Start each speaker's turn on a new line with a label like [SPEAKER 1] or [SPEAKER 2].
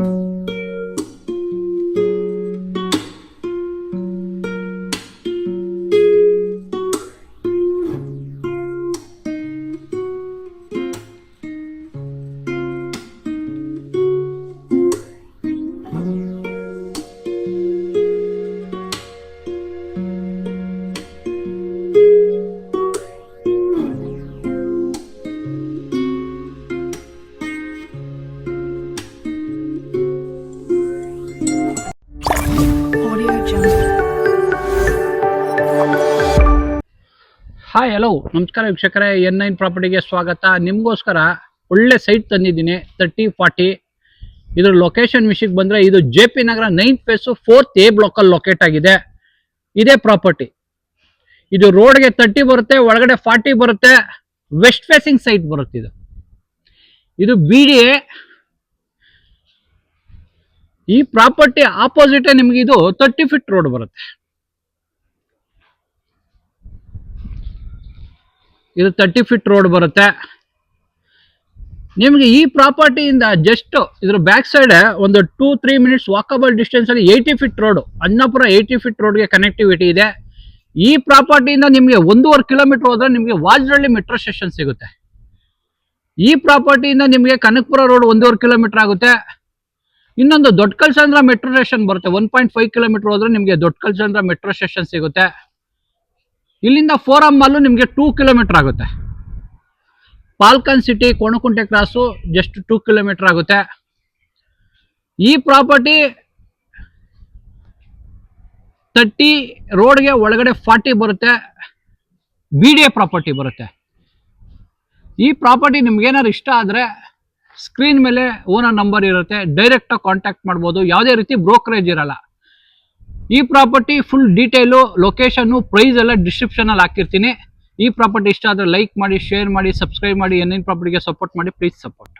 [SPEAKER 1] Hi hello ನಮಸ್ಕಾರ ವೀಕ್ಷಕರೇ, N9 ಪ್ರಾಪರ್ಟಿಗೆ ಸ್ವಾಗತ. ನಿಮಗೋಸ್ಕರ ಒಳ್ಳೆ ಸೈಟ್ ತಂದಿದ್ದೀನಿ 30-40. ಇದ್ರ ಲೊಕೇಶನ್ ವಿಷಯಕ್ಕೆ ಬಂದರೆ ಇದು JP Nagar 9th phase 4th A ಬ್ಲಾಕಲ್ಲಿ ಲೊಕೇಟ್ ಆಗಿದೆ. ಇದೇ ಪ್ರಾಪರ್ಟಿ. ಇದು ರೋಡ್ಗೆ 30 ಬರುತ್ತೆ, ಒಳಗಡೆ 40 ಬರುತ್ತೆ. ವೆಸ್ಟ್ ಫೇಸಿಂಗ್ ಸೈಟ್ ಬರುತ್ತೆ. ಇದು BDA. ಈ ಪ್ರಾಪರ್ಟಿ ಆಪೋಸಿಟ್ ನಿಮಗೆ ಇದು 30 ಫೀಟ್ ರೋಡ್ ಬರುತ್ತೆ. ಇದು 30 ಫೀಟ್ ರೋಡ್ ಬರುತ್ತೆ. ನಿಮಗೆ ಈ ಪ್ರಾಪರ್ಟಿಯಿಂದ ಜಸ್ಟ್ ಇದ್ರ ಬ್ಯಾಕ್ ಸೈಡ್ ಒಂದು 2-3 ಮಿನಿಟ್ಸ್ ವಾಕಬಲ್ ಡಿಸ್ಟೆನ್ಸ್ ಅಲ್ಲಿ 80 ಫೀಟ್ ರೋಡ್, ಅನ್ನಾಪುರ 80 ಫೀಟ್ ರೋಡ್ಗೆ ಕನೆಕ್ಟಿವಿಟಿ ಇದೆ. ಈ ಪ್ರಾಪರ್ಟಿಯಿಂದ ನಿಮಗೆ 1.5 ಕಿಲೋಮೀಟರ್ ಹೋದ್ರೆ ನಿಮಗೆ ವಾಜರಳ್ಳಿ ಮೆಟ್ರೋ ಸ್ಟೇಷನ್ ಸಿಗುತ್ತೆ. ಈ ಪ್ರಾಪರ್ಟಿಯಿಂದ ನಿಮಗೆ ಕನಕಪುರ ರೋಡ್ 1.5 ಕಿಲೋಮೀಟರ್ ಆಗುತ್ತೆ. ಇನ್ನೊಂದು ದೊಡ್ಡ ಕಲ್ಸಂದ್ರ ಮೆಟ್ರೋ ಸ್ಟೇಷನ್ ಬರುತ್ತೆ. 1.5 ಕಿಲೋಮೀಟರ್ ಹೋದ್ರೆ ನಿಮಗೆ ದೊಡ್ಡ ಕಲ್ಸಂದ್ರ ಮೆಟ್ರೋ ಸ್ಟೇಷನ್ ಸಿಗುತ್ತೆ. ಇಲ್ಲಿಂದ ಫೋರಂ ಮಾಲು ನಿಮಗೆ 2 ಕಿಲೋಮೀಟರ್ ಆಗುತ್ತೆ. Falcon City Konanakunte cross just 2 kilometre ಆಗುತ್ತೆ. ಈ ಪ್ರಾಪರ್ಟಿ 30 ರೋಡ್ಗೆ ಒಳಗಡೆ 40 ಬರುತ್ತೆ. BDA ಪ್ರಾಪರ್ಟಿ ಬರುತ್ತೆ. ಈ ಪ್ರಾಪರ್ಟಿ ನಿಮ್ಗೇನಾದ್ರು ಇಷ್ಟ ಆದರೆ ಸ್ಕ್ರೀನ್ ಮೇಲೆ ಓನರ್ ನಂಬರ್ ಇರುತ್ತೆ, ಡೈರೆಕ್ಟಾಗಿ ಕಾಂಟ್ಯಾಕ್ಟ್ ಮಾಡ್ಬೋದು. ಯಾವುದೇ ರೀತಿ ಬ್ರೋಕರೇಜ್ ಇರಲ್ಲ. ಈ property full detail, location, price ಎಲ್ಲ ಡಿಸ್ಕ್ರಿಪ್ಷನಲ್ಲಿ ಹಾಕಿರ್ತೀನಿ. ಈ ಪ್ರಾಪರ್ಟಿ ಇಷ್ಟ ಆದರೆ ಲೈಕ್ ಮಾಡಿ, ಶೇರ್ ಮಾಡಿ, ಸಬ್ಸ್ಕ್ರೈಬ್ ಮಾಡಿ. N9 ಪ್ರಾಪರ್ಟಿಗೆ ಸಪೋರ್ಟ್ ಮಾಡಿ, ಪ್ಲೀಸ್ ಸಪೋರ್ಟ್.